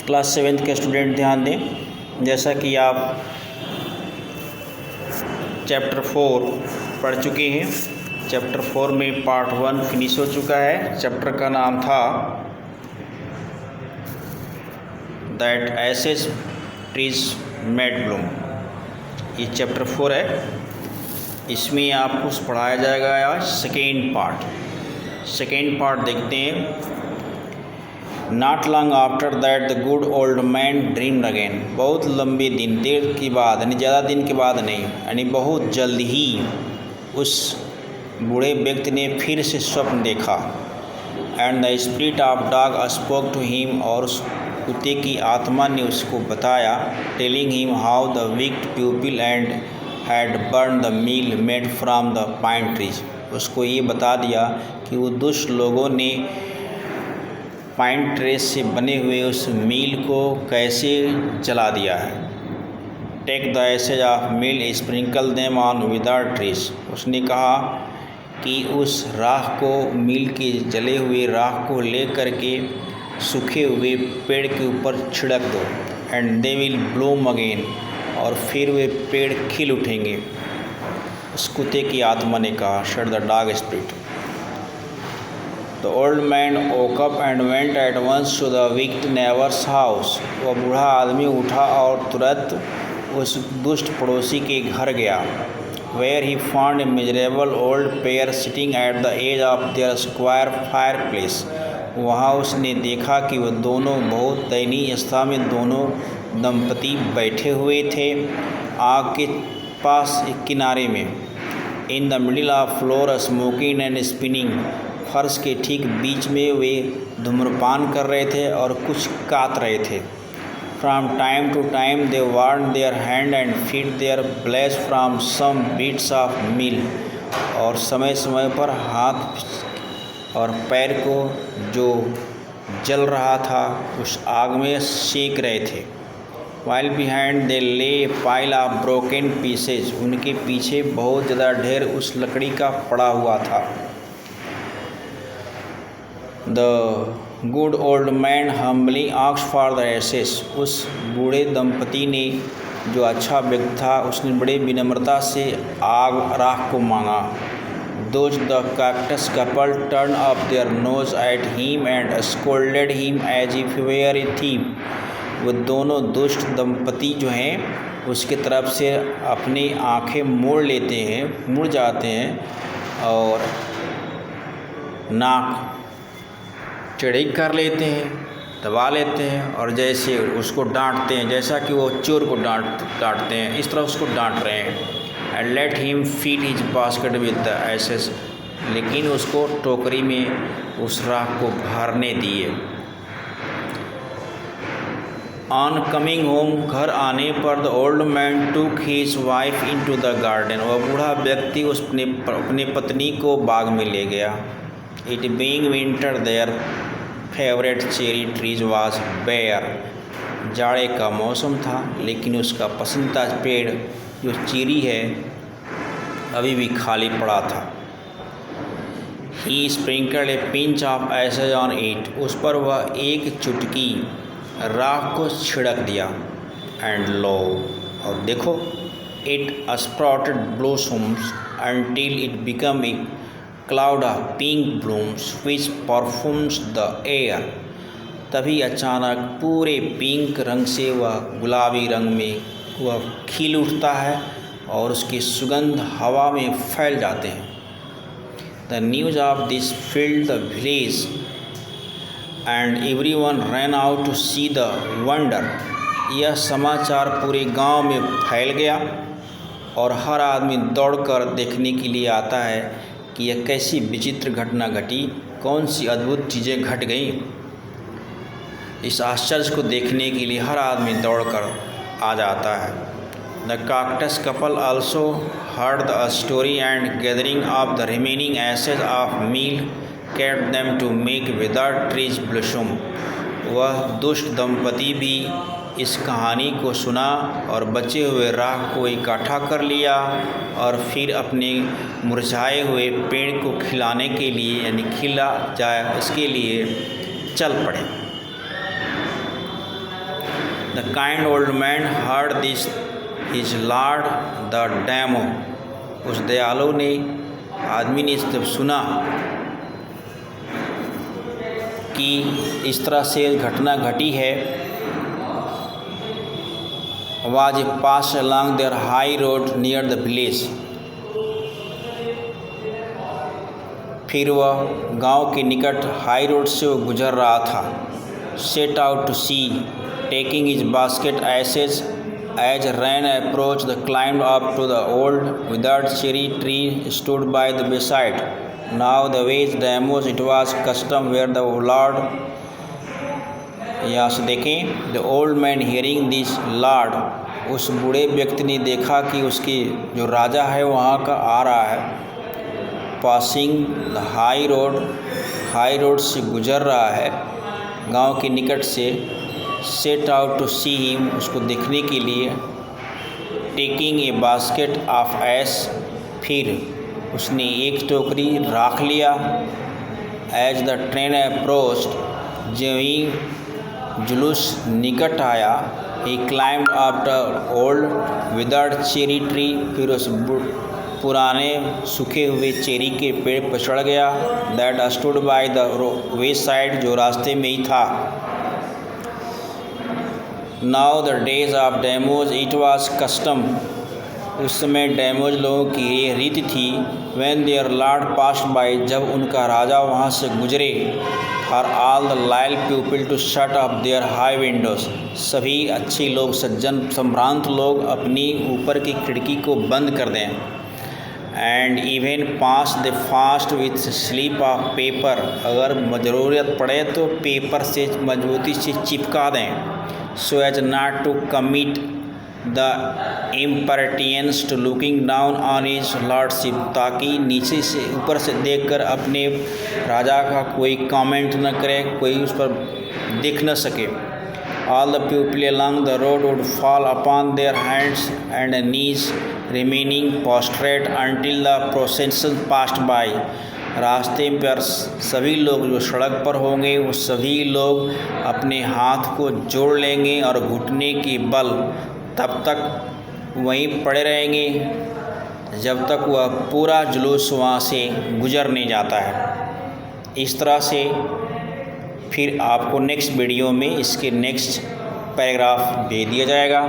Class 7th के student ध्यान दें। जैसा कि आप चैप्टर 4 पढ़ चुके हैं। चैप्टर 4 में पार्ट 1 फिनिश हो चुका है। चैप्टर का नाम था that aces trees made bloom. ये चैप्टर 4 है। इसमें आपको पढ़ाया जाएगा आज सेकेंड पार्ट देखते हैं। Not long after that the good old man dreamed again. बहुत लंबे दिन, देर के बाद, यानी ज़्यादा दिन के बाद नहीं, यानी बहुत जल्द ही उस बूढ़े व्यक्ति ने फिर से स्वप्न देखा। And the spirit of dog spoke to him, और उस कुत्ते की आत्मा ने उसको बताया, telling him how the wicked people and had burn the mill made from the pine trees. उसको ये बता दिया कि वो दुष्ट लोगों ने पाइन ट्रेस से बने हुए उस मील को कैसे जला दिया है। Take the ashes of mill sprinkle them on without trees. उसने कहा कि उस राख को, मील के जले हुए राख को ले करके सूखे हुए पेड़ के ऊपर छिड़क दो। And they will Bloom again, और फिर वे पेड़ खिल उठेंगे। उस कुत्ते की आत्मा ने कहा, shut the dog spirit. The old man woke up and went at once to the wicked neighbor's house. वह बूढ़ा आदमी उठा और तुरंत उस दुष्ट पड़ोसी के घर गया। Where he found a miserable old pair sitting at the edge of their square fireplace. वहाँ उसने देखा कि वह दोनों बहुत दयनीय अवस्था में दोनों दंपति बैठे हुए थे आग के पास एक किनारे में। In the middle of floor smoking and spinning. फर्श के ठीक बीच में वे धूम्रपान कर रहे थे और कुछ काट रहे थे। From time to time they warn their hand and feet their bless from some bits of mill. और समय समय पर हाथ और पैर को जो जल रहा था उस आग में सेक रहे थे। वाइल बिहाइंड दे ले पाइल ऑफ ब्रोकन पीसेज। उनके पीछे बहुत ज़्यादा ढेर उस लकड़ी का पड़ा हुआ था। The good old man humbly asked for the ashes. उस बूढ़े दंपति ने, जो अच्छा व्यक्ति था, उसने बड़े विनम्रता से राख को मांगा। Those the cactus couple turn up their nose at him and scolded him as if were a thief. वो दोनों दुष्ट दंपति जो हैं उसके तरफ से अपनी आंखें मुड़ जाते हैं और नाक चढ़ी कर लेते हैं, दबा लेते हैं, और जैसे उसको डांटते हैं, जैसा कि वो चोर को डांटते हैं, इस तरह उसको डांट रहे हैं। And let him feed his basket with the ashes. लेकिन उसको टोकरी में उस राख को भरने दिए। ऑन कमिंग होम, घर आने पर द ओल्ड मैन टूक his wife into the garden. वह बूढ़ा व्यक्ति अपने पत्नी को बाग में ले गया। It being winter their favourite cherry trees was bare. जाड़े का मौसम था, लेकिन उसका पसंदीदा पेड़ जो चेरी है अभी भी खाली पड़ा था। He sprinkled a pinch of ashes on it. उस पर वह एक चुटकी राख को छिड़क दिया। एंड लो, और देखो, it sprouted blossoms until it became a cloud of pink blooms which perfumes the air। तभी अचानक पूरे पिंक रंग से वह गुलाबी रंग में वह खिल उठता है और उसकी सुगंध हवा में फैल जाते हैं। The news of this filled the village and everyone ran out to see the wonder। यह समाचार पूरे गांव में फैल गया और हर आदमी दौड़कर देखने के लिए आता है कि यह कैसी विचित्र घटना घटी, कौन सी अद्भुत चीज़ें घट गईं। इस आश्चर्य को देखने के लिए हर आदमी दौड़कर आ जाता है। The cactus couple also heard the story and gathering of the remaining ashes of mill kept them to make without trees bloom. वह दुष्ट दंपति भी इस कहानी को सुना और बचे हुए राख को इकट्ठा कर लिया और फिर अपने मुरझाए हुए पेड़ को खिलाने के लिए, यानी खिला जाए इसके लिए चल पड़े। The kind old man heard this his Lord the demo. उस दयालु ने आदमी ने जब सुना कि इस तरह से घटना घटी है, was passed along their high road near the village। फिर वह गांव के निकट हाई रोड से वो गुजर रहा था। Set out to see taking his basket ashes as rain approached, the climbed up to the old withered cherry tree stood by the wayside। Now the ways demos it was custom where the Lord, यहाँ से देखें, the old man hearing this Lord, उस बूढ़े व्यक्ति ने देखा कि उसकी जो राजा है वहाँ का आ रहा है। पासिंग द हाई रोड से गुजर रहा है गांव के निकट से। Set out to see him, उसको देखने के लिए। Taking a basket of ash, फिर उसने एक टोकरी राख लिया। एज द ट्रेन अप्रोच्ड, जब ही जुलूस निकट आया। He climbed up the old withered cherry tree, फिर उस पुराने सूखे हुए चेरी के पेड़ पर चढ़ गया। That stood by the way side, जो रास्ते में ही था। Now the days of daimyos it was custom, उस समय डेमोज लोगों की ये रीति थी। When their lord passed by, जब उनका राजा वहाँ से गुजरे। For all the loyal people to shut up their high windows, सभी अच्छे लोग, सज्जन संभ्रांत लोग अपनी ऊपर की खिड़की को बंद कर दें। And even pass the fast with sleep of paper, अगर ज़रूरत पड़े तो पेपर से मजबूती से चिपका दें। So as not to commit the impertinence to looking down on his lordship, ताकि नीचे से ऊपर से देखकर अपने राजा का कोई कमेंट न करे, कोई उस पर देख न सके। All the people along the road would fall upon their hands and knees, remaining prostrate until the procession passed by। रास्ते पर सभी लोग जो सड़क पर होंगे वो सभी लोग अपने हाथ को जोड़ लेंगे और घुटने के बल तब तक वहीं पड़े रहेंगे जब तक वह पूरा जुलूस वहाँ से गुजर नहीं जाता है। इस तरह से फिर आपको नेक्स्ट वीडियो में इसके नेक्स्ट पैराग्राफ भेज दिया जाएगा।